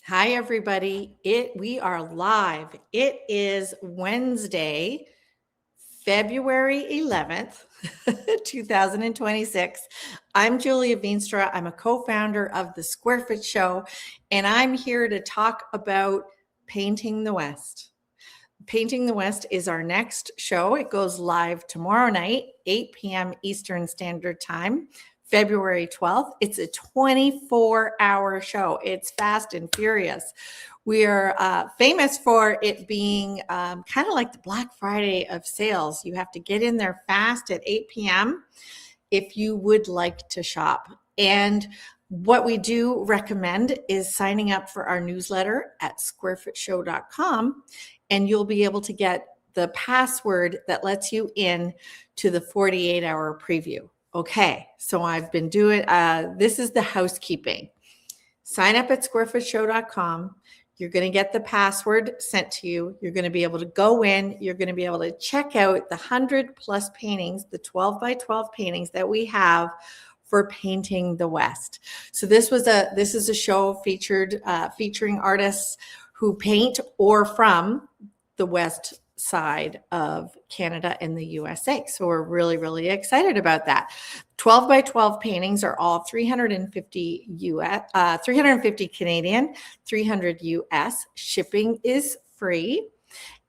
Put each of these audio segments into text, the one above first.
Hi, everybody. We are live. It is Wednesday, February 11th, 2026. I'm Julia Veenstra. I'm a co-founder of the Square Foot Show, and I'm here to talk about Painting the West. Painting the West is our next show. It goes live tomorrow night, 8 p.m. Eastern Standard Time, February 12th. It's a 24-hour show. It's fast and furious. We are famous for it being kind of like the Black Friday of sales. You have to get in there fast at 8 p.m. if you would like to shop. And what we do recommend is signing up for our newsletter at squarefootshow.com, and you'll be able to get the password that lets you in to the 48-hour preview. Okay, so I've been doing, this is the housekeeping. Sign up at squarefootshow.com. You're going to get the password sent to you. You're going to be able to go in. You're going to be able to check out the 100+ paintings, the 12 by 12 paintings that we have for Painting the West. So this is a show featuring artists who paint or from the West side of Canada and the USA. So we're really, really excited about that. 12 by 12 paintings are all 350 Canadian, 300 US. Shipping is free.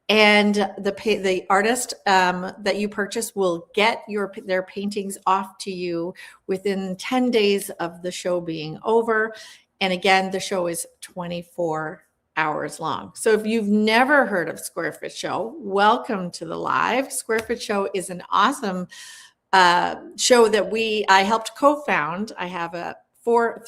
And the artist that you purchase will get their paintings off to you within 10 days of the show being over. And again, the show is 24 hours long. So if you've never heard of Square Foot Show, welcome to the live. Square Foot Show is an awesome show that I helped co-found. I have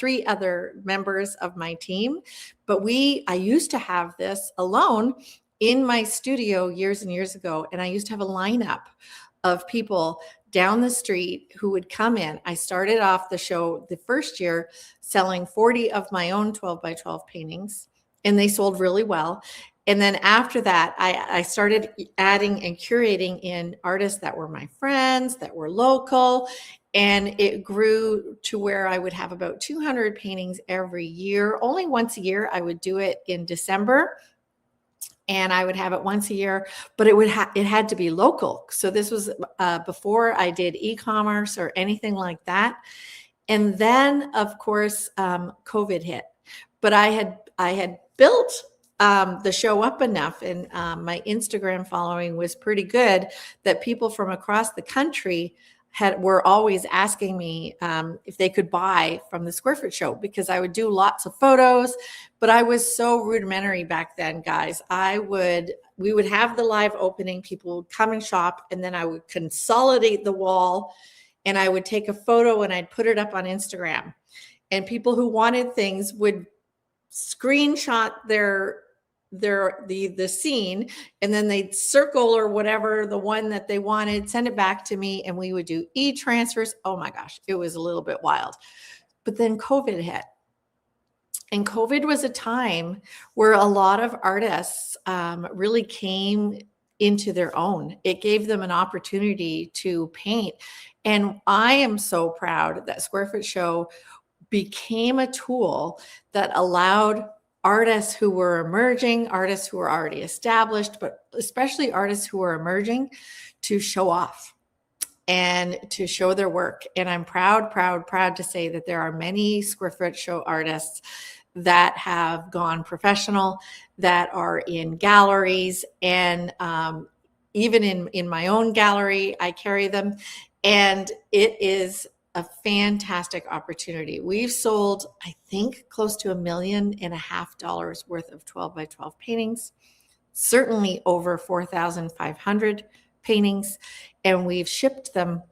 three other members of my team, but I used to have this alone in my studio years and years ago. And I used to have a lineup of people down the street who would come in. I started off the show the first year selling 40 of my own 12 by 12 paintings, and they sold really well. And then after that, I started adding and curating in artists that were my friends, that were local. And it grew to where I would have about 200 paintings every year. Only once a year, I would do it in December. And I would have it once a year, but it had to be local. So this was before I did e-commerce or anything like that. And then, of course, COVID hit. But I had built the show up enough, and my Instagram following was pretty good, that people from across the country were always asking me if they could buy from the Square Foot Show, because I would do lots of photos, but I was so rudimentary back then, guys. We would have the live opening, people would come and shop, and then I would consolidate the wall, and I would take a photo and I'd put it up on Instagram. And people who wanted things would screenshot the scene, and then they'd circle or whatever the one that they wanted, send it back to me, and we would do e-transfers. Oh my gosh, it was a little bit wild. But then COVID hit. And COVID was a time where a lot of artists really came into their own. It gave them an opportunity to paint. And I am so proud that Square Foot Show became a tool that allowed artists who were emerging, artists who were already established, but especially artists who were emerging, to show off and to show their work. And I'm proud to say that there are many Square Foot Show artists that have gone professional, that are in galleries, and even in my own gallery, I carry them. And it is a fantastic opportunity. We've sold, I think, close to $1.5 million worth of 12 by 12 paintings, certainly over 4,500 paintings, and we've shipped them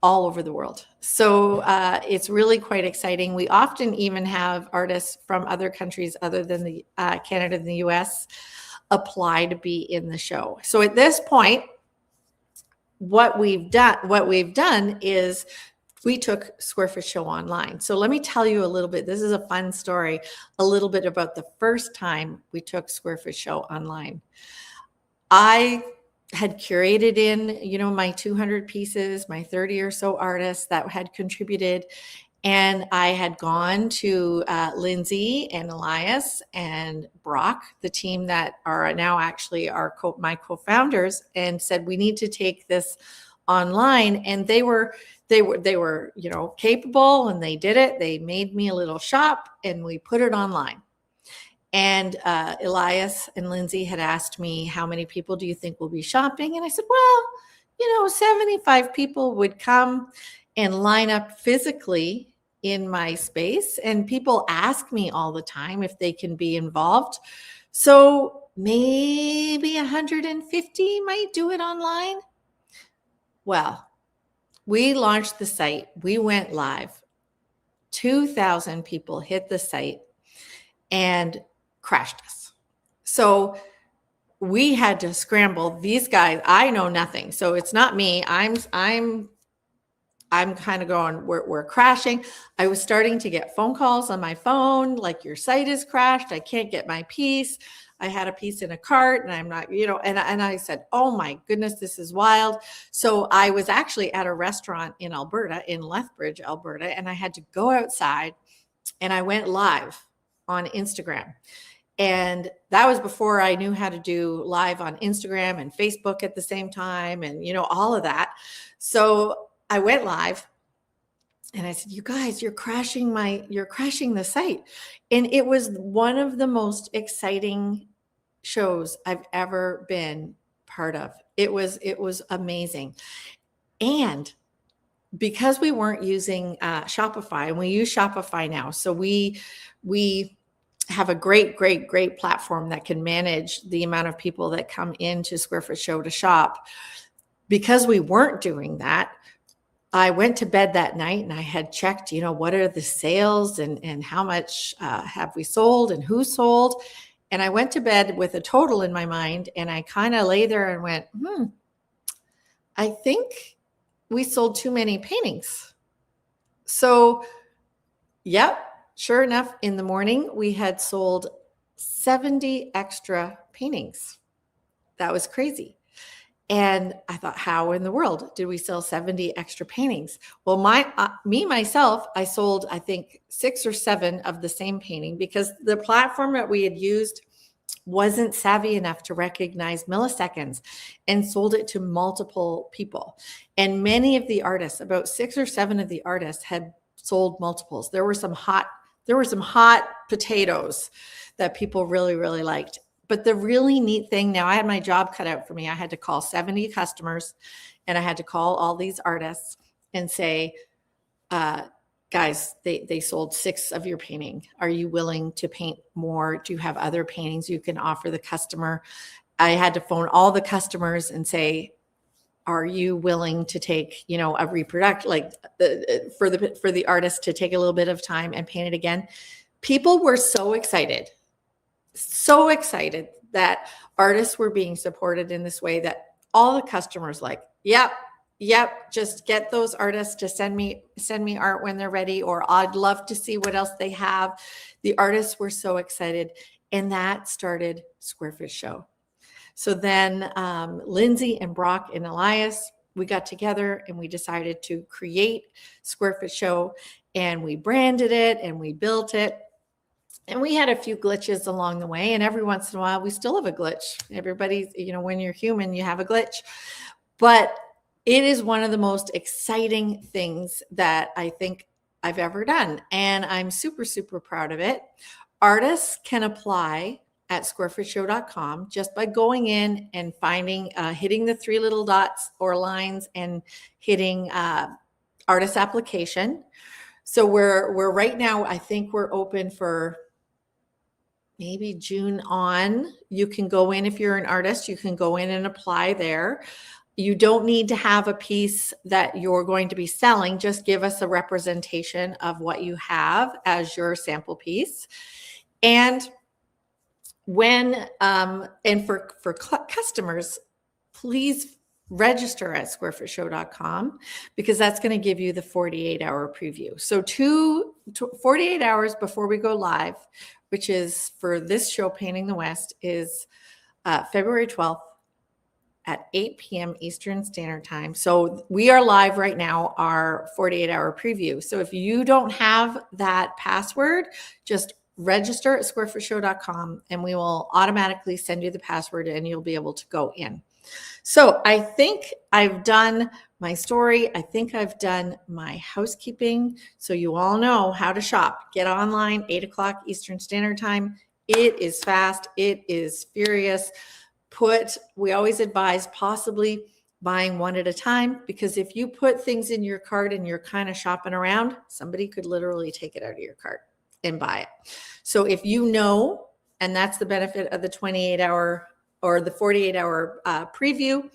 all over the world. So it's really quite exciting. We often even have artists from other countries other than the Canada and the US apply to be in the show. So at this point, what we've done is we took Square Foot Show online. So let me tell you a little bit. This is a fun story, a little bit about the first time we took Square Foot Show online. I had curated in, my 200 pieces, my 30 or so artists that had contributed. And I had gone to Lindsay and Elias and Brock, the team that are now actually my co-founders, and said, we need to take this online. And they were, capable, and they did it. They made me a little shop and we put it online. And Elias and Lindsay had asked me, how many people do you think will be shopping? And I said, well, 75 people would come and line up physically in my space. And people ask me all the time if they can be involved. So maybe 150 might do it online. Well, we launched the site. We went live. 2,000 people hit the site and crashed us. So we had to scramble. These guys, I know nothing. So it's not me. I'm kind of going, we're crashing. I was starting to get phone calls on my phone, like, your site is crashed. I can't get my piece. I had a piece in a cart and I'm not, and I said, oh my goodness, this is wild. So I was actually at a restaurant in Alberta, in Lethbridge, Alberta, and I had to go outside and I went live on Instagram. And that was before I knew how to do live on Instagram and Facebook at the same time, and, all of that. So I went live and I said, you guys, you're crashing the site. And it was one of the most exciting shows I've ever been part of. It was amazing. And because we weren't using Shopify, and we use Shopify now, so we have a great platform that can manage the amount of people that come into Square Foot Show to shop. Because we weren't doing that, I went to bed that night and I had checked, what are the sales and how much have we sold and who sold. And I went to bed with a total in my mind, and I kind of lay there and went, I think we sold too many paintings. So, yep. Sure enough, in the morning, we had sold 70 extra paintings. That was crazy. And I thought, how in the world did we sell 70 extra paintings? Well, myself, I sold, I think, 6 or 7 of the same painting, because the platform that we had used wasn't savvy enough to recognize milliseconds, and sold it to multiple people. And many of the artists, about 6 or 7 of the artists, had sold multiples. There were some hot potatoes that people really, really liked. But the really neat thing, now I had my job cut out for me. I had to call 70 customers, and I had to call all these artists and say, guys, they sold 6 of your painting. Are you willing to paint more? Do you have other paintings you can offer the customer? I had to phone all the customers and say, are you willing to take, a reproduction, like for the artist to take a little bit of time and paint it again? People were so excited that artists were being supported in this way, that all the customers yep, just get those artists to send me art when they're ready, or I'd love to see what else they have. The artists were so excited, and that started Square Foot Show. So then Lindsay and Brock and Elias, we got together and we decided to create Square Foot Show, and we branded it and we built it. And we had a few glitches along the way, and every once in a while we still have a glitch. Everybody's, when you're human, you have a glitch. But it is one of the most exciting things that I think I've ever done. And I'm super, super proud of it. Artists can apply at squarefootshow.com just by going in and finding, hitting the 3 little dots or lines and hitting artist application. So we're right now, I think we're open for maybe June on. You can go in, if you're an artist, you can go in and apply there. You don't need to have a piece that you're going to be selling. Just give us a representation of what you have as your sample piece. And for customers, please register at squarefootshow.com, because that's going to give you the 48-hour preview. So 48 hours before we go live, which is for this show, Painting the West, is February 12th at 8 p.m. Eastern Standard Time. So we are live right now, our 48-hour preview. So if you don't have that password, just register at squarefootshow.com and we will automatically send you the password and you'll be able to go in. So I think I've done my story. I think I've done my housekeeping. So you all know how to shop. Get online, 8 o'clock Eastern Standard Time. It is fast. It is furious. We always advise possibly buying one at a time, because if you put things in your cart and you're kind of shopping around, somebody could literally take it out of your cart and buy it. So if you know, and that's the benefit of the 28-hour or the 48-hour preview,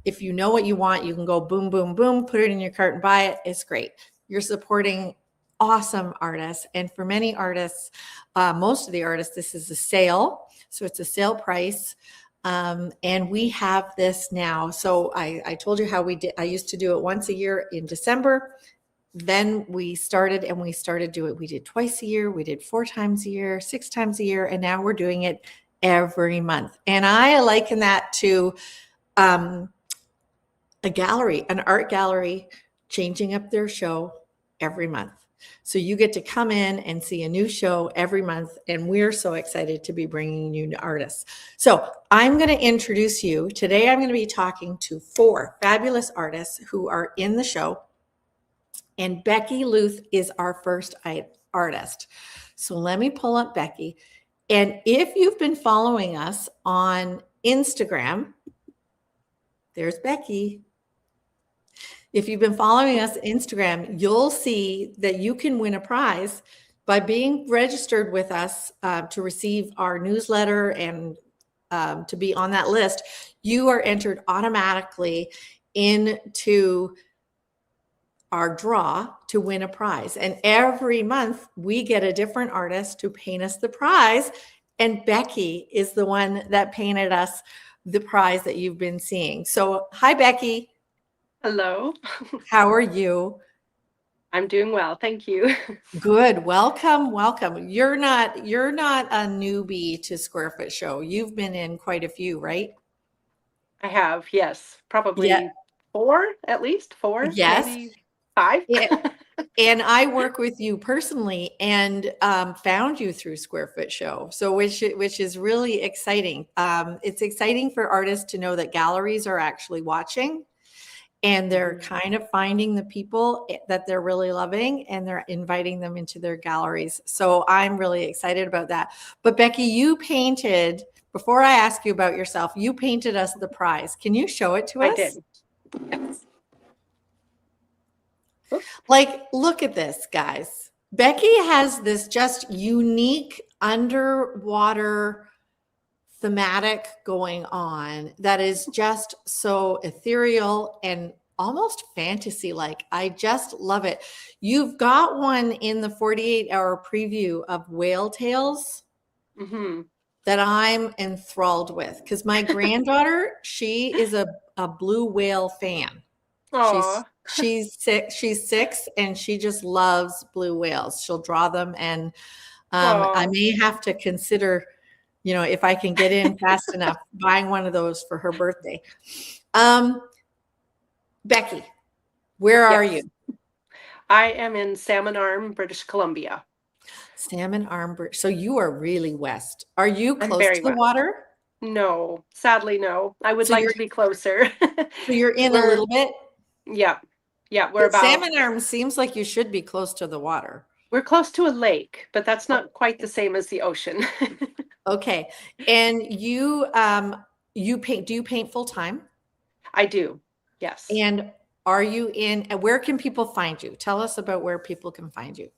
if you know what you want, you can go boom, boom, boom, put it in your cart and buy it. It's great. You're supporting awesome artists. And for many artists, most of the artists, this is a sale. So it's a sale price. And we have this now. So I told you how we did. I used to do it once a year in December. Then we started doing it. We did twice a year. We did 4 times a year, 6 times a year. And now we're doing it every month. And I liken that to a gallery, an art gallery changing up their show every month. So you get to come in and see a new show every month, and we're so excited to be bringing you new artists. So I'm going to introduce you. Today I'm going to be talking to 4 fabulous artists who are in the show, and Becky Luth is our first artist. So let me pull up Becky. And if you've been following us on Instagram, there's Becky. If you've been following us on Instagram, you'll see that you can win a prize by being registered with us to receive our newsletter and to be on that list. You are entered automatically into our draw to win a prize. And every month we get a different artist to paint us the prize. And Becky is the one that painted us the prize that you've been seeing. So hi, Becky. Hello. How are you? I'm doing well, thank you. Good. Welcome. You're not a newbie to Squarefoot Show. You've been in quite a few, right? I have, yes, probably 4, at least 4, Yes. maybe 5. And I work with you personally and found you through Squarefoot Show. So which is really exciting. It's exciting for artists to know that galleries are actually watching. And they're kind of finding the people that they're really loving and they're inviting them into their galleries. So I'm really excited about that. But Becky, you painted, before I ask you about yourself, you painted us the prize. Can you show it to us? I did. Yes. Like, look at this, guys. Becky has this just unique underwater thematic going on that is just so ethereal and almost fantasy-like. I just love it. You've got one in the 48-hour preview of Whale Tales that I'm enthralled with, because my granddaughter, she is a blue whale fan. She's 6 and she just loves blue whales. She'll draw them, and I may have to consider, if I can get in fast enough, buying one of those for her birthday. Becky, where are you? I am in Salmon Arm, British Columbia. Salmon Arm, so you are really west. Are you close to the water? No, sadly, no. I would like to be closer. So you're in a little bit? Yeah. We're about. Salmon Arm seems like you should be close to the water. We're close to a lake, but that's not quite the same as the ocean. Okay. And you paint, do you paint full time? I do. Yes. And where can people find you? Tell us about where people can find you.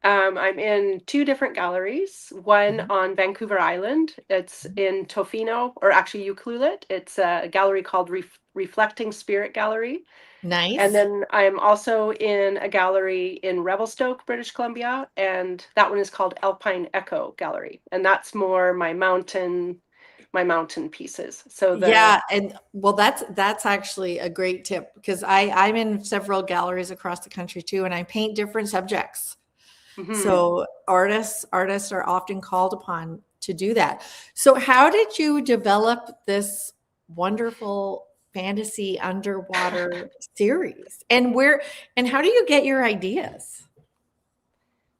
I'm in 2 different galleries, one on Vancouver Island. It's in Tofino, or actually Ucluelet. It's a gallery called Reflecting Spirit Gallery. Nice. And then I'm also in a gallery in Revelstoke, British Columbia, and that one is called Alpine Echo Gallery. And that's more my mountain pieces. So and well, that's actually a great tip, because I'm in several galleries across the country too, and I paint different subjects. So artists are often called upon to do that. So how did you develop this wonderful fantasy underwater series. And how do you get your ideas?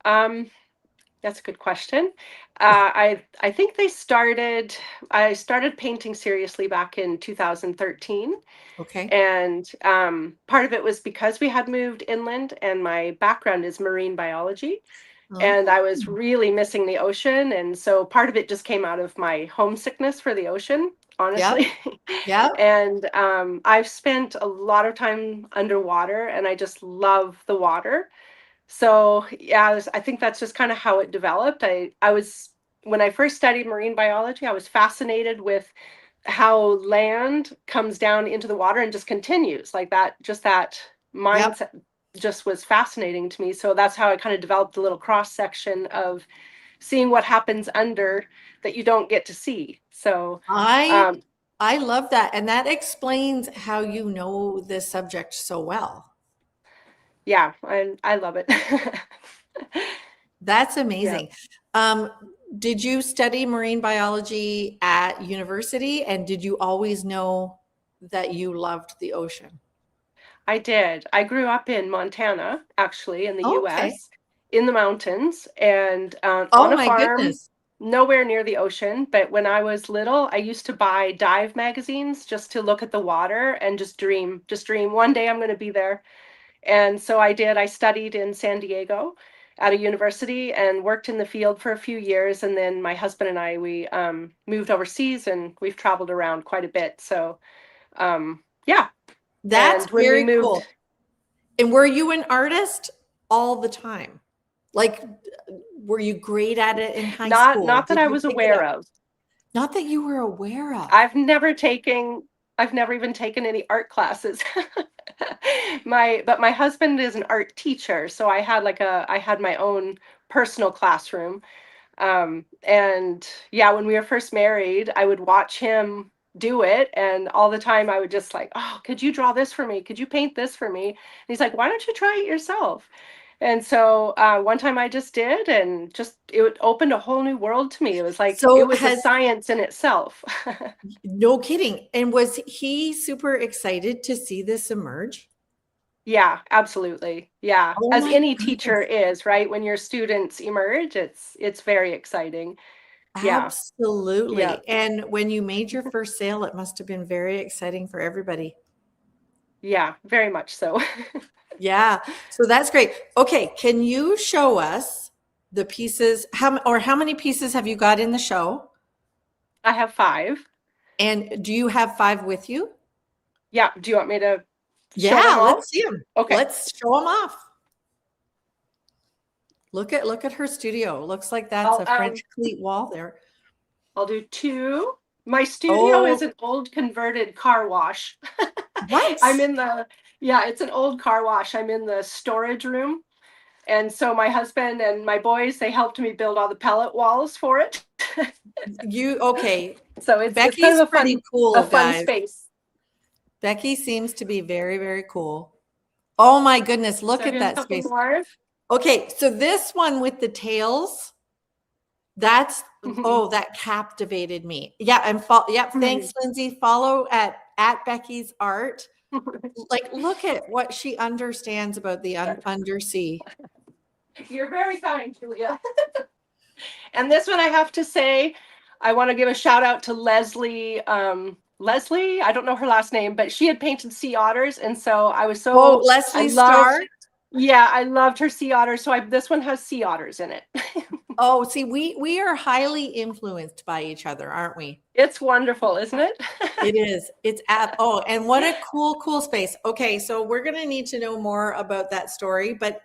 That's a good question. I think I started painting seriously back in 2013. Okay. And part of it was because we had moved inland and my background is marine biology. And I was Oh, really missing the ocean. And so part of it just came out of my homesickness for the ocean, yep. honestly. Yep. And I've spent a lot of time underwater and I just love the water. So yeah, I think that's just kind of how it developed. I was, when I first studied marine biology, I was fascinated with how land comes down into the water and just continues like that. Just that Yep. mindset just was fascinating to me. So that's how I kind of developed a little cross section of seeing what happens under that you don't get to see. So I um, I love that. And that explains how you know this subject so well. yeah, I love it. That's Yeah. amazing. Um, did you study marine biology at university? And did you always know that you loved the ocean? I did. I grew up in Montana, actually, in the Okay. US, in the mountains, and Oh on a my farm, goodness. nowhere near the ocean. But when I was little, I used to buy dive magazines just to look at the water and just dream one day I'm going to be there. And so I did. I studied in San Diego at a university and worked in the field for a few years. And then my husband and I, we moved overseas and we've traveled around quite a bit. So, yeah. That's And when we very moved, cool. And were you an artist all the time? Like, were you great at it in high school? not that Did I you was pick it aware up? of. Not that you were aware of. I've never taken I've never even taken any art classes. But my husband is an art teacher, so I had my own personal classroom. And yeah, when we were first married, I would watch him do it, and all the time I would just like, "Oh, could you draw this for me? Could you paint this for me?" And he's like, "Why don't you try it yourself?" And so one time I just did, and just it opened a whole new world to me. It was like it So was a science in itself. no kidding. And was he super excited to see this emerge? Yeah, absolutely. Yeah, Oh as my any teacher goodness. is, right? When your students emerge, it's very exciting. Yeah, yeah, Absolutely. And when you made your first sale, it must have been very exciting for everybody. yeah, very much so. Yeah. So that's great. Okay. Can you show us the pieces? How many pieces have you got in the show? I have 5. And do you have 5 with you? Yeah, do you want me to show them Yeah, all? let's see them. Okay, Let's show them off. Look at her studio. Looks like that's I'll a um French cleat wall there. I'll do 2. My studio is Oh, an old converted car wash. what? I'm in the Yeah, it's an old car wash. I'm in the storage room. And so my husband and my boys, they helped me build all the pellet walls for it. Okay. So it's kind Becky's of pretty a cool, fun guys. space. Becky seems to be very, very cool. Oh my goodness, look So at here's a that couple space. more. Okay, so this one with the tails, that captivated me. Yeah, thanks, Lindsay. Follow at Becky's art. Like, look at what she understands about the undersea. You're very kind, Julia. And this one, I have to say, I want to give a shout out to Leslie. Leslie, I don't know her last name, but she had painted sea otters, and so Oh, I Leslie loved, Starr. yeah, I loved her sea otters. So this one has sea otters in it. Oh, see, we are highly influenced by each other, aren't we? It's wonderful, isn't it? It is. It's at and what a cool space. Okay, so we're gonna need to know more about that story. But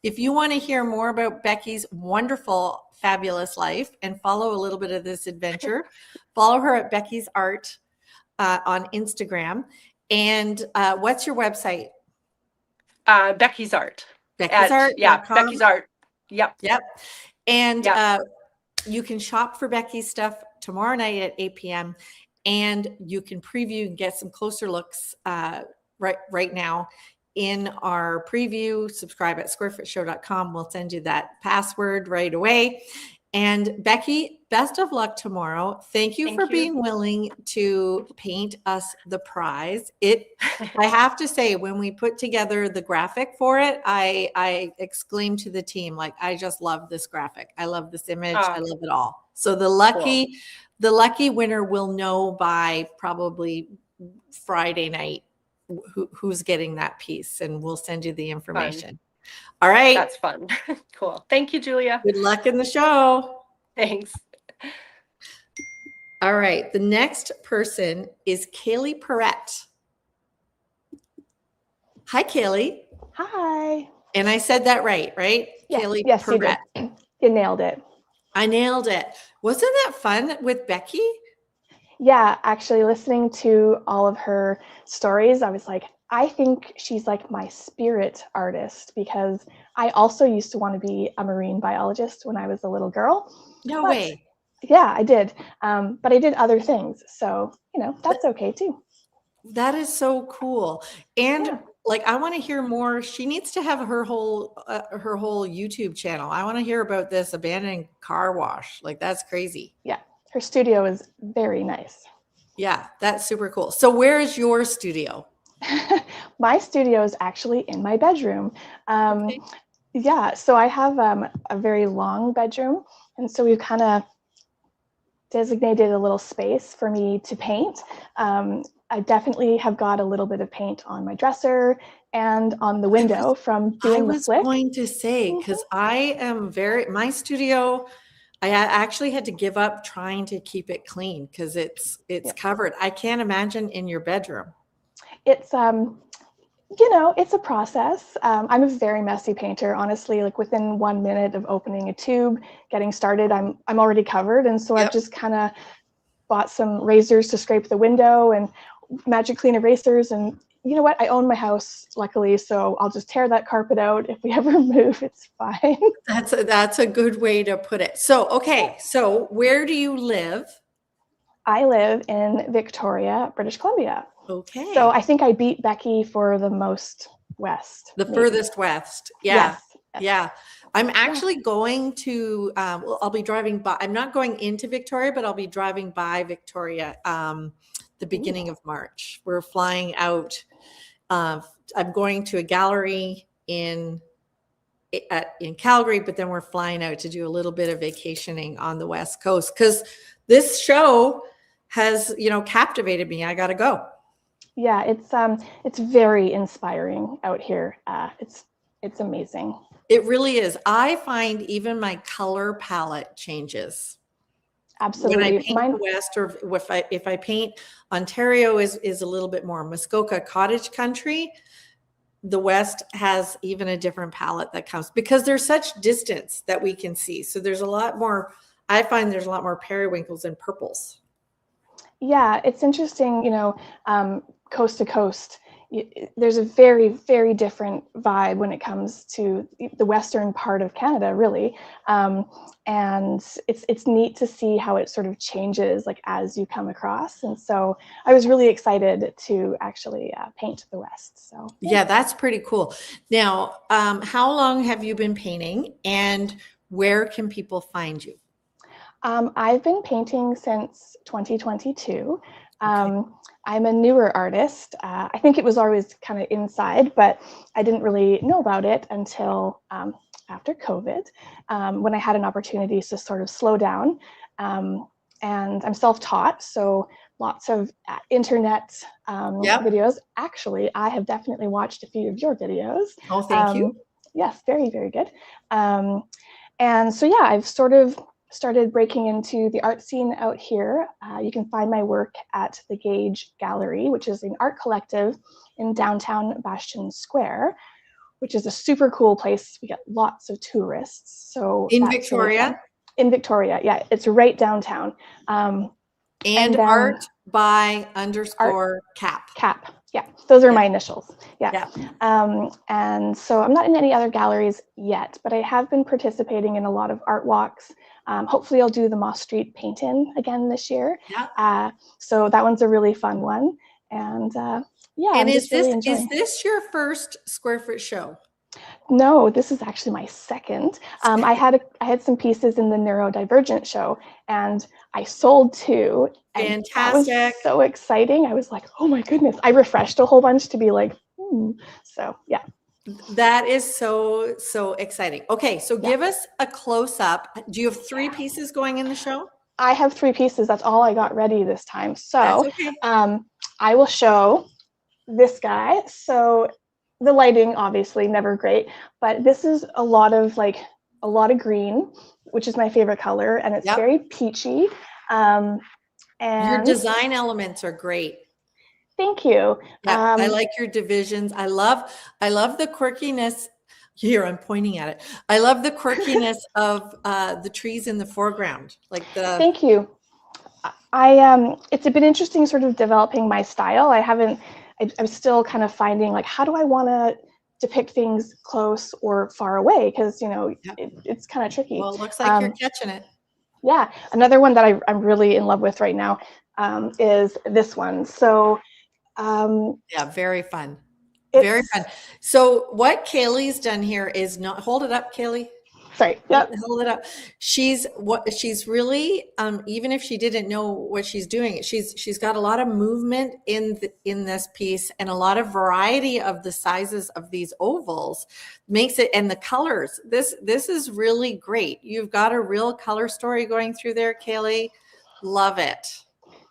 if you want to hear more about Becky's wonderful, fabulous life and follow a little bit of this adventure, follow her at Becky's Art on Instagram. And what's your website? Becky's Art. Becky'sArt.com. Becky's Art. Yep. Yep. And Yep. you can shop for Becky's stuff tomorrow night at 8 p.m. And you can preview and get some closer looks right now in our preview. Subscribe at squarefootshow.com. We'll send you that password right away. And Becky best of luck tomorrow. Thank you Thank for you. being willing to paint us the prize. I have to say, when we put together the graphic for it, I exclaimed to the team, like, I just love this graphic. I love this image. I love it all. So the lucky winner will know by probably Friday night who's getting that piece, and we'll send you the information. All right. That's fun. Cool. Thank you, Julia. Good luck in the show. Thanks. All right. The next person is Kailee Perret. Hi, Kailee. Hi. And I said that right? Yes, Kailee yes, Perret. you did. You nailed it. I nailed it. Wasn't that fun with Becky? Yeah, actually listening to all of her stories, I was like, I think she's like my spirit artist, because I also used to want to be a marine biologist when I was a little girl. No way. Yeah, I did. But I did other things. So, that's okay too. That is so cool. And Yeah. like, I want to hear more. She needs to have her whole YouTube channel. I want to hear about this abandoned car wash. Like, that's crazy. Yeah. Her studio is very nice. Yeah, that's super cool. So where is your studio? My studio is actually in my bedroom. Okay. Yeah, so I have a very long bedroom, and so we've kind of designated a little space for me to paint. I definitely have got a little bit of paint on my dresser and on the window from doing the flick. I was going to say, because I am my studio, I actually had to give up trying to keep it clean because it's covered. I can't imagine in your bedroom. It's it's a process. I'm a very messy painter, honestly. Like, within 1 minute of opening a tube, getting started, I'm already covered. And so I've just kind of bought some razors to scrape the window and magic clean erasers. And you know what? I own my house, luckily, so I'll just tear that carpet out. If we ever move, it's fine. That's a good way to put it. So, okay. So where do you live? I live in Victoria, British Columbia. Okay. So I think I beat Becky for the most west. The furthest west. Yeah. Yes. Yeah. I'm actually going to, I'll be driving by, I'm not going into Victoria, but I'll be driving by Victoria the beginning of March. We're flying out. I'm going to a gallery in Calgary, but then we're flying out to do a little bit of vacationing on the West Coast, because this show has, captivated me. I got to go. Yeah, it's very inspiring out here. It's amazing. It really is. I find even my color palette changes. Absolutely. When I paint the West, or if I paint Ontario is a little bit more Muskoka cottage country. The West has even a different palette that comes, because there's such distance that we can see. So there's a lot more. I find there's a lot more periwinkles and purples. Yeah, it's interesting. Coast to coast, there's a very, very different vibe when it comes to the western part of Canada, really. And it's neat to see how it sort of changes, like, as you come across. And so I was really excited to actually paint the West. So yeah, that's pretty cool. Now, how long have you been painting, and where can people find you? I've been painting since 2022. I'm a newer artist. I think it was always kind of inside, but I didn't really know about it until after COVID, when I had an opportunity to sort of slow down. And I'm self-taught, so lots of internet videos. Actually, I have definitely watched a few of your videos. Oh, thank you. Yes, very, very good. And so, yeah, I've sort of started breaking into the art scene out here. You can find my work at the Gage Gallery, which is an art collective in downtown Bastion Square, which is a super cool place. We get lots of tourists. So in Victoria? Really, in Victoria, yeah, it's right downtown. And art by _cap. Cap, yeah. Those are my initials. Yeah. And so I'm not in any other galleries yet, but I have been participating in a lot of art walks. Hopefully I'll do the Moss Street paint-in again this year. Yeah. So that one's a really fun one. And yeah. And is this your first Square Foot show? No, this is actually my second. I had some pieces in the neurodivergent show, and I sold 2. And that was Fantastic. so exciting. I was like, oh my goodness. I refreshed a whole bunch to be like, So yeah. That is so, so exciting. Okay, so Yeah. give us a close up. Do you have 3 pieces going in the show? I have 3 pieces. That's all I got ready this time. That's So okay. I will show this guy. So the lighting, obviously, never great, but this is a lot of green, which is my favorite color, and it's Yep. very peachy. Your And design elements are great. thank you. Yeah, I like your divisions. I love the quirkiness. Here, I'm pointing at it. I love the quirkiness of the trees in the foreground. Like the Thank you. It's been interesting sort of developing my style. I'm still kind of finding like, how do I want to depict things close or far away? Because, it's kind of tricky. well, it looks like you're catching it. Yeah. Another one that I'm really in love with right now is this one. So Yeah, very fun. Very fun. So what Kaylee's done here is not hold it up, Kailee. Sorry. Yep. Hold it up. She's really even if she didn't know what she's doing, she's got a lot of movement in this piece, and a lot of variety of the sizes of these ovals makes it, and the colors. This is really great. You've got a real color story going through there, Kailee. Love it.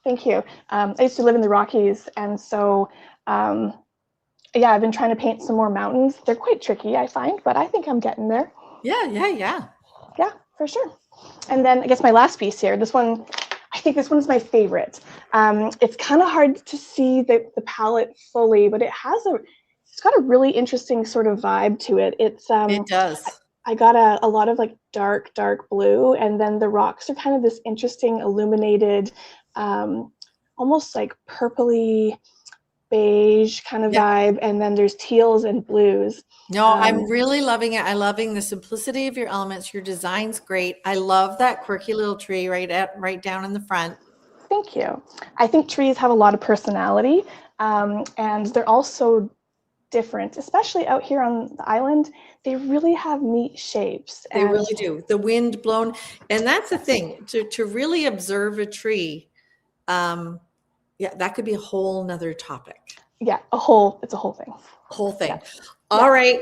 Thank you. I used to live in the Rockies, and so I've been trying to paint some more mountains. They're quite tricky, I find, but I think I'm getting there. Yeah. Yeah, for sure. And then I guess my last piece here, I think this one's my favorite. It's kind of hard to see the palette fully, but it's got a really interesting sort of vibe to it. It does. I got a lot of like dark blue, and then the rocks are kind of this interesting illuminated, almost like purpley beige kind of vibe, and then there's teals and blues. No, I'm really loving it. I'm loving the simplicity of your elements. Your design's great. I love that quirky little tree right down in the front. Thank you. I think trees have a lot of personality, and they're also different, especially out here on the island. They really have neat shapes. They really do. The wind blown, and that's the thing, to really observe a tree. That could be a whole nother topic. Yeah, it's a whole thing. Yeah. All right,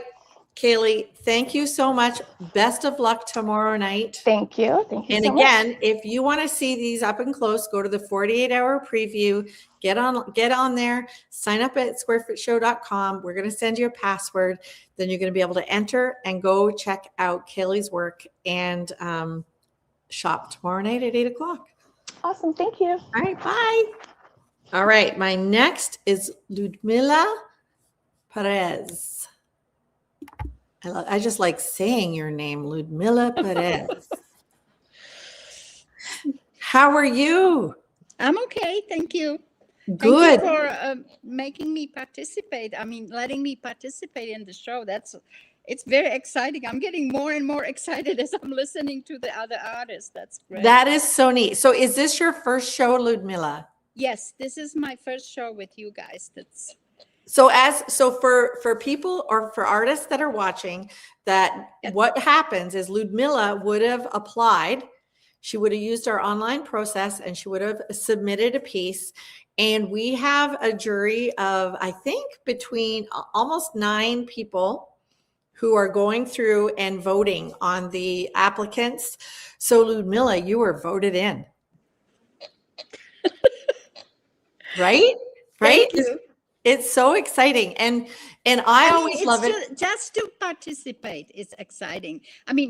Kailee, thank you so much. Best of luck tomorrow night. Thank you. And so again, much. if you want to see these up and close, go to the 48-hour preview, get on there, sign up at squarefootshow.com. We're going to send you a password. Then you're going to be able to enter and go check out Kaylee's work and shop tomorrow night at 8:00. Awesome. Thank you. All right. Bye. All right. My next is Ludmila Perez. I just like saying your name, Ludmila Perez. How are you? I'm okay, thank you. Good. Thank you for making me participate. Letting me participate in the show. It's very exciting. I'm getting more and more excited as I'm listening to the other artists. That's great. That is so neat. So is this your first show, Ludmila? Yes, this is my first show with you guys. So for people or for artists that are watching, what happens is Ludmila would have applied. She would have used our online process and she would have submitted a piece. And we have a jury of, I think, between almost 9 people who are going through and voting on the applicants. So Ludmila, you were voted in. Right? Thank you. It's so exciting. And I always love it. Just to participate is exciting.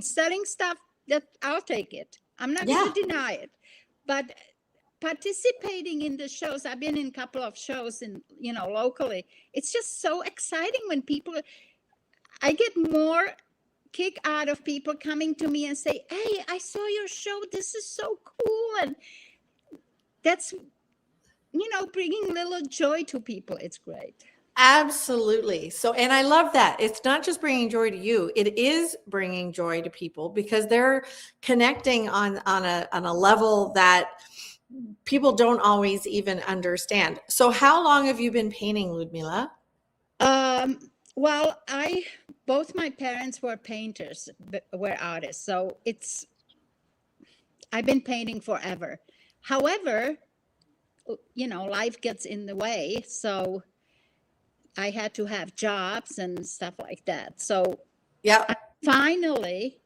Selling stuff, that I'll take it. I'm not going to deny it. But participating in the shows, I've been in a couple of shows locally. It's just so exciting when I get more kick out of people coming to me and say, hey, I saw your show. This is so cool. And that's, bringing little joy to people. It's great. Absolutely. So, and I love that. It's not just bringing joy to you. It is bringing joy to people because they're connecting on a level that people don't always even understand. So how long have you been painting, Ludmila? Well, both my parents were painters, were artists. So I've been painting forever. However, life gets in the way. So I had to have jobs and stuff like that. So Yeah. finally,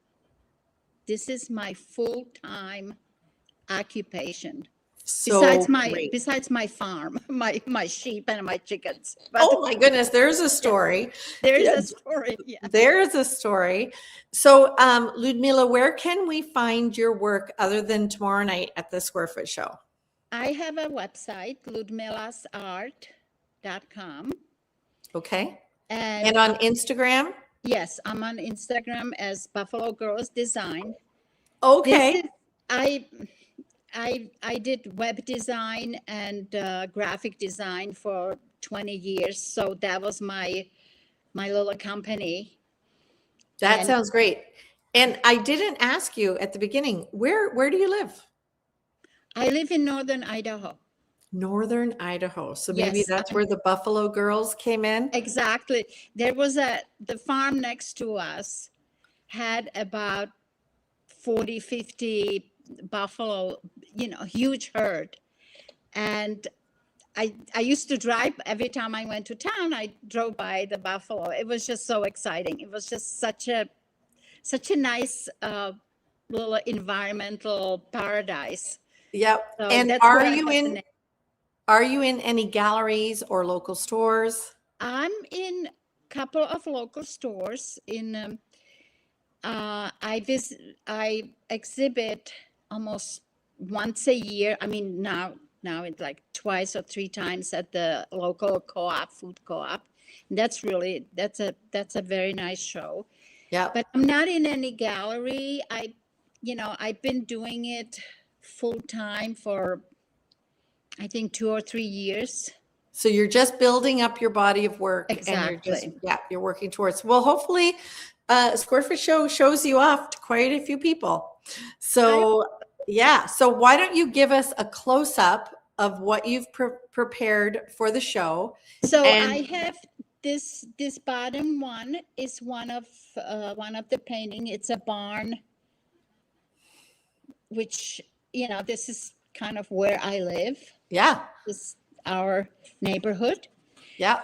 this is my full-time occupation. So great. Besides my farm, my sheep and my chickens. But Oh my goodness, there's a story. there's a story. Yeah. There's a story. So, Ludmila, where can we find your work other than tomorrow night at the Square Foot Show? I have a website, ludmilasart.com. Okay. And And on Instagram? yes, I'm on Instagram as Buffalo Girls Design. Okay. I did web design and graphic design for 20 years. So that was my little company. That And- sounds great. And I didn't ask you at the beginning, where do you live? I live in northern Idaho. Northern Idaho. So maybe Yes, that's where the Buffalo Girls came in. Exactly. There was the farm next to us had about 40, 50 buffalo, huge herd. And I used to drive every time I went to town, I drove by the buffalo. It was just so exciting. It was just such a nice little environmental paradise. Yep. So And that's are where I you got the in name. any galleries or local stores? I'm in a couple of local stores in I exhibit almost once a year. I mean, now it's like twice or three times at the local food co-op. And that's a very nice show. Yeah. But I'm not in any gallery. I've been doing it full time for I think 2 or 3 years. So you're just building up your body of work. Exactly. And you're working towards. Well, hopefully Square Foot Show shows you off to quite a few people. So so why don't you give us a close-up of what you've prepared for the show? So And- I have this bottom one is one of the painting. It's a barn, which this is kind of where I live. Yeah. This is our neighborhood. Yeah.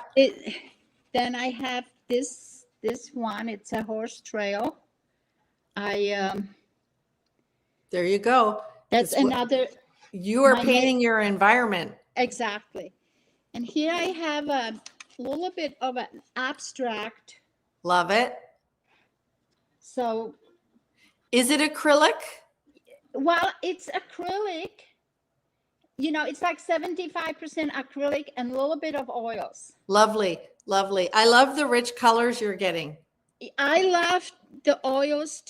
Then I have this one. It's a horse trail. There you go. That's It's what- another. You are My painting your environment. Exactly. And here I have a little bit of an abstract. Love it. So, Is it acrylic? well, it's acrylic. It's like 75% acrylic and a little bit of oils. Lovely. Lovely. I love the rich colors you're getting. I love the oils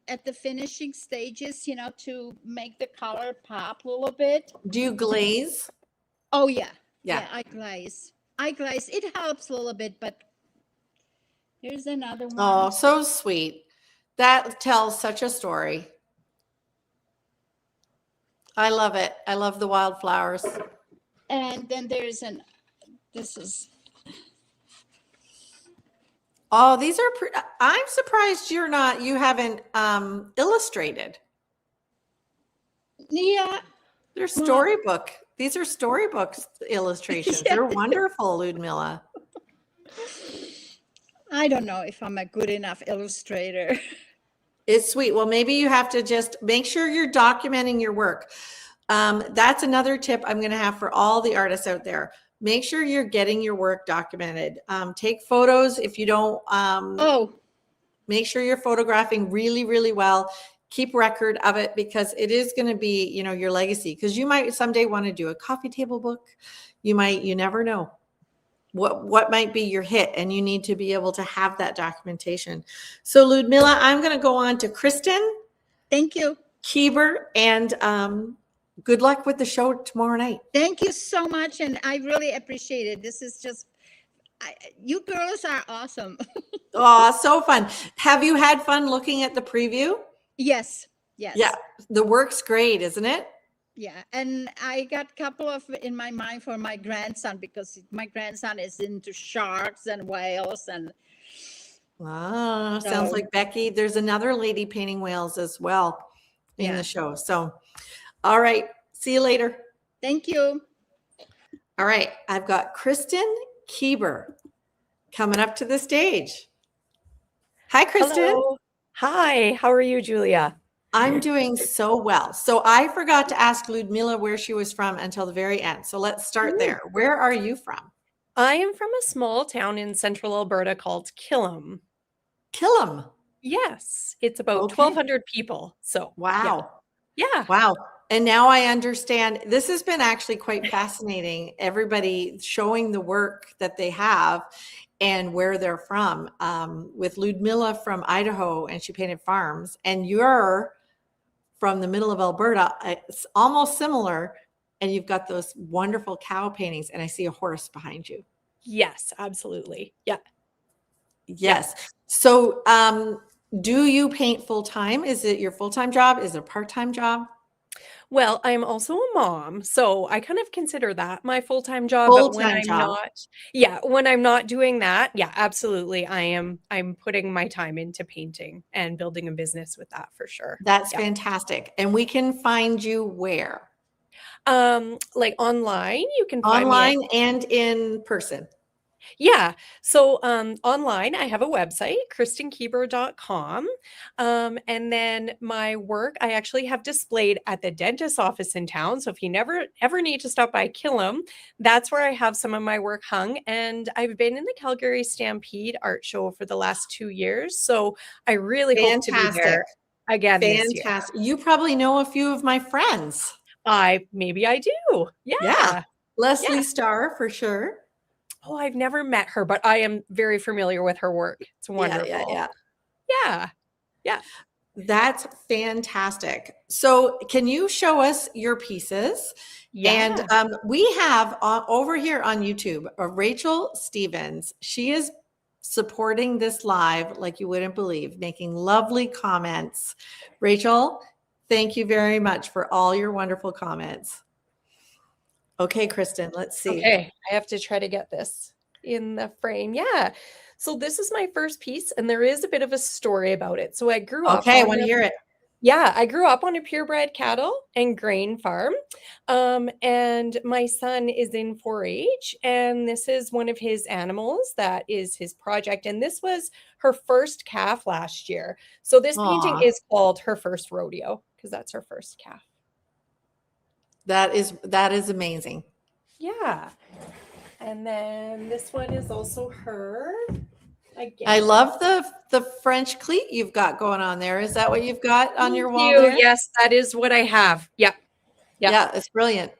at the finishing stages, to make the color pop a little bit. Do you glaze? Oh, yeah. Yeah. I glaze. It helps a little bit, but here's another one. Oh, so sweet. That tells such a story. I love it. I love the wildflowers. And then this is, Oh, these are I'm surprised you haven't illustrated. yeah. They're storybook. These are storybooks illustrations. They're wonderful, Ludmila. I don't know if I'm a good enough illustrator. It's sweet. Well, maybe you have to just make sure you're documenting your work. That's another tip I'm going to have for all the artists out there. Make sure you're getting your work documented. Take photos if you don't. Make sure you're photographing really, really well. Keep record of it because it is going to be, your legacy. Because you might someday want to do a coffee table book. You never know what might be your hit, and you need to be able to have that documentation. So Ludmila, I'm going to go on to Kristin. Thank you. Keber, and good luck with the show tomorrow night. Thank you so much. And I really appreciate it. This is just, you girls are awesome. Oh, so fun. Have you had fun looking at the preview? Yes. Yes. Yeah. The work's great, isn't it? Yeah, and I got a couple of in my mind for my grandson because my grandson is into sharks and whales, and Sounds so like Becky. There's another lady painting whales as well in yeah. the show. So, all right. See you later. Thank you. All right. I've got Kristin Keber coming up to the stage. Hi, Kristin. Hello. Hi, how are you, Julia? I'm doing so well. So I forgot to ask Ludmila where she was from until the very end. So let's start there. Where are you from? I am from a small town in central Alberta called Killam. Killam. Yes, it's about Okay. 1,200 people. So, Wow. yeah. Wow. And now I understand. This has been actually quite fascinating. Everybody showing the work that they have and where they're from. With Ludmila from Idaho, and she painted farms, and you're from the middle of Alberta. It's almost similar. And you've got those wonderful cow paintings, and I see a horse behind you. Yes, absolutely. Yeah. Yes. So, do you paint full time? Is it your full-time job? Is it a part-time job? Well, I'm also a mom, so I kind of consider that my full-time job, but when Full-time I'm job. when I'm not doing that, yeah, absolutely. I'm putting my time into painting and building a business with that for sure. That's Yeah. fantastic. And we can find you where? Like online, you can find me at Online and in person. Yeah. So online, I have a website, kristinkeber.com. And then my work, I actually have displayed at the dentist's office in town. So if you never ever need to stop by Killam, that's where I have some of my work hung. And I've been in the Calgary Stampede art show for the last 2 years. So I really hope to be Fantastic. there again this year. Fantastic. You probably know a few of my friends. Maybe I do. Yeah. Leslie Yeah. Starr for sure. Oh, I've never met her, but I am very familiar with her work. It's wonderful. Yeah. Yeah. That's fantastic. So, can you show us your pieces? Yeah. And we have over here on YouTube, Rachel Stevens. She is supporting this live like you wouldn't believe, making lovely comments. Rachel, thank you very much for all your wonderful comments. Okay, Kristin, let's see. Okay, I have to try to get this in the frame. Yeah. So this is my first piece, and there is a bit of a story about it. So I grew up. Okay, I want to hear it. Yeah, I grew up on a purebred cattle and grain farm. And my son is in 4-H, and this is one of his animals that is his project. And this was her first calf last year. So this painting Aw. is called Her First Rodeo because that's her first calf. That is amazing. Yeah. And then this one is also her. Again. I love the French cleat you've got going on there. Is that what you've got on your wall Thank you. there? Yes, that is what I have. Yeah. Yeah, it's brilliant.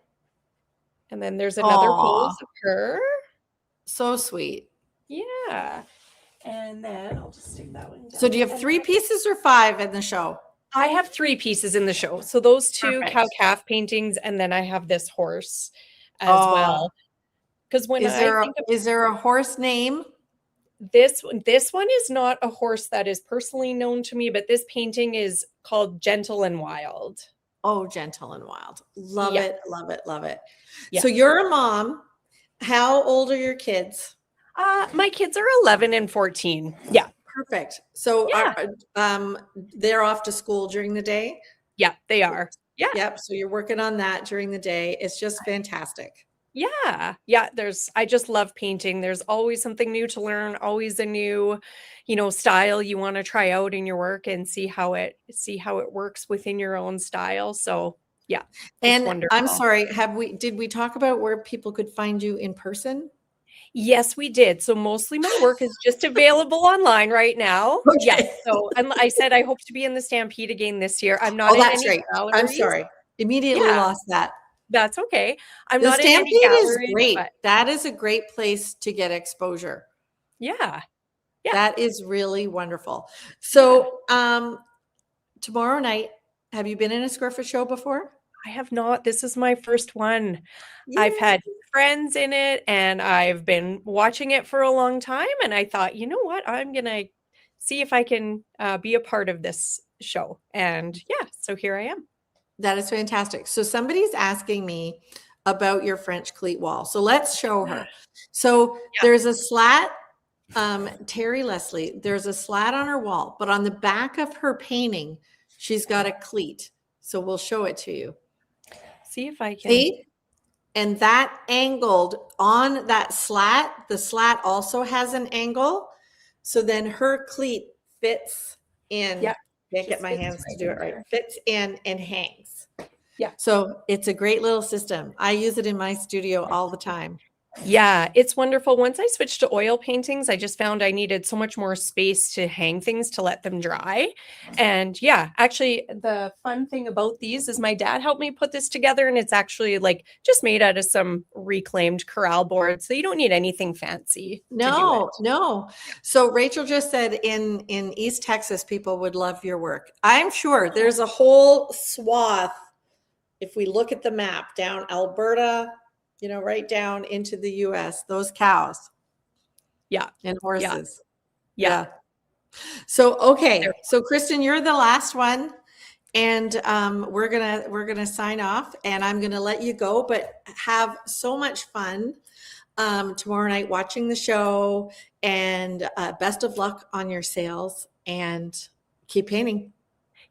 And then there's another Aw. pose of her. So sweet. Yeah. And then I'll just stick that one down. So do you have 3 pieces or 5 in the show? I have 3 pieces in the show. So those 2 Perfect. cow-calf paintings, and then I have this horse as well. Because when is there a horse name? This one is not a horse that is personally known to me, but this painting is called Gentle and Wild. Oh, Gentle and Wild. Love Yeah. it, love it, love it. Yeah. So you're a mom. How old are your kids? My kids are 11 and 14. Yeah. Perfect. So Yeah. they're off to school during the day? Yeah, they are. Yeah. Yep. So you're working on that during the day. It's just fantastic. Yeah. Yeah. I just love painting. There's always something new to learn, always a new, style you want to try out in your work and see how it works within your own style. So yeah. And wonderful. I'm sorry, did we talk about where people could find you in person? Yes, we did. So mostly my work is just available online right now. Okay. Yeah. So I said I hope to be in the Stampede again this year. I'm not Oh, in that's any right. I'm galleries. sorry. Immediately Yeah. lost that. That's okay. I'm The not in any Stampede is galleries. great. But That is a great place to get exposure. yeah. Yeah. That is really wonderful. So tomorrow night, have you been in a square foot show before? I have not. This is my first one. Yay. I've had friends in it and I've been watching it for a long time. And I thought, you know what? I'm going to see if I can be a part of this show. And yeah, so here I am. That is fantastic. So somebody's asking me about your French cleat wall. So let's show her. So there's a slat, Terry Leslie, there's a slat on her wall, but on the back of her painting, she's got a cleat. So we'll show it to you. See if I can. See? And that angled on that slat, the slat also has an angle. So then her cleat fits in. Yeah. Can't get Just my fits hands to right do in it right. there. Fits in and hangs. Yeah. So it's a great little system. I use it in my studio all the time. Yeah, it's wonderful. Once I switched to oil paintings, I just found I needed so much more space to hang things to let them dry. And yeah, actually, the fun thing about these is my dad helped me put this together, and it's actually like just made out of some reclaimed corral board. So you don't need anything fancy to do No, it. no. So Rachel just said in East Texas, people would love your work. I'm sure there's a whole swath. If we look at the map down Alberta, you know, right down into the US, those cows. Yeah. And horses. Yeah. So, okay. So Kristin, you're the last one. And we're gonna sign off, and I'm gonna let you go, but have so much fun tomorrow night watching the show, and best of luck on your sales, and keep painting.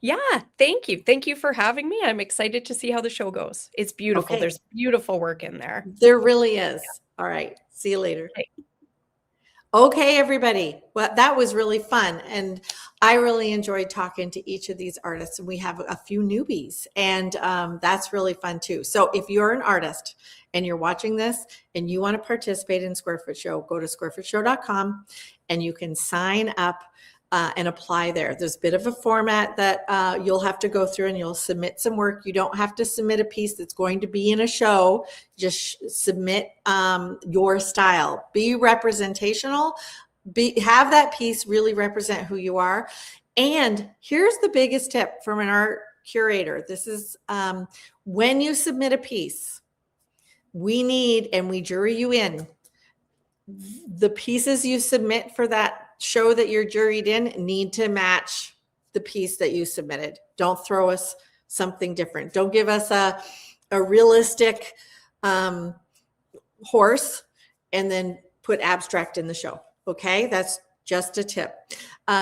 Yeah, thank you. Thank you for having me. I'm excited to see how the show goes. It's beautiful. Okay. There's beautiful work in there. There really is. All right. See you later. Okay. Okay, everybody. Well, that was really fun. And I really enjoyed talking to each of these artists. And we have a few newbies, and that's really fun too. So if you're an artist and you're watching this and you want to participate in Square Foot Show, go to squarefootshow.com and you can sign up and apply there. There's a bit of a format that you'll have to go through, and you'll submit some work. You don't have to submit a piece that's going to be in a show. Just submit your style. Be representational. Have that piece really represent who you are. And here's the biggest tip from an art curator. This is when you submit a piece, we need, and we jury you in, the pieces you submit for that show that you're juried in need to match the piece that you submitted. Don't throw us something different. Don't give us a realistic horse and then put abstract in the show. Okay, that's just a tip.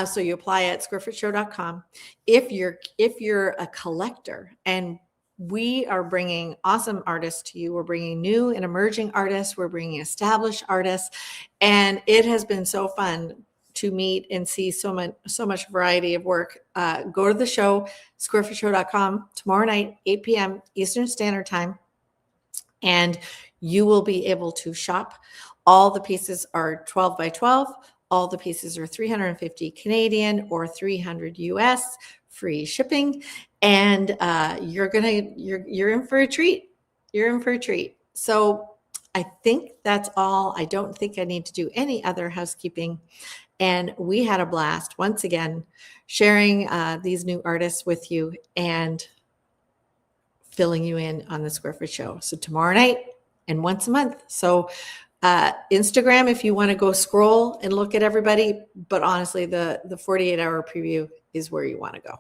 So you apply at squarefootshow.com. If you're a collector, and we are bringing awesome artists to you. We're bringing new and emerging artists. We're bringing established artists, and it has been so fun to meet and see so much variety of work. Go to the show, squarefootshow.com, tomorrow night, 8 p.m. Eastern Standard Time, and you will be able to shop. All the pieces are 12 by 12. All the pieces are 350 Canadian or 300 US, free shipping, and you're in for a treat. You're in for a treat. So I think that's all. I don't think I need to do any other housekeeping. And we had a blast once again sharing these new artists with you and filling you in on the Square Foot Show. So tomorrow night and once a month. So Instagram, if you want to go scroll and look at everybody, but honestly, the 48-hour preview is where you want to go.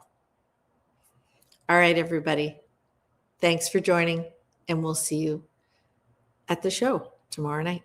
All right, everybody. Thanks for joining, and we'll see you at the show tomorrow night.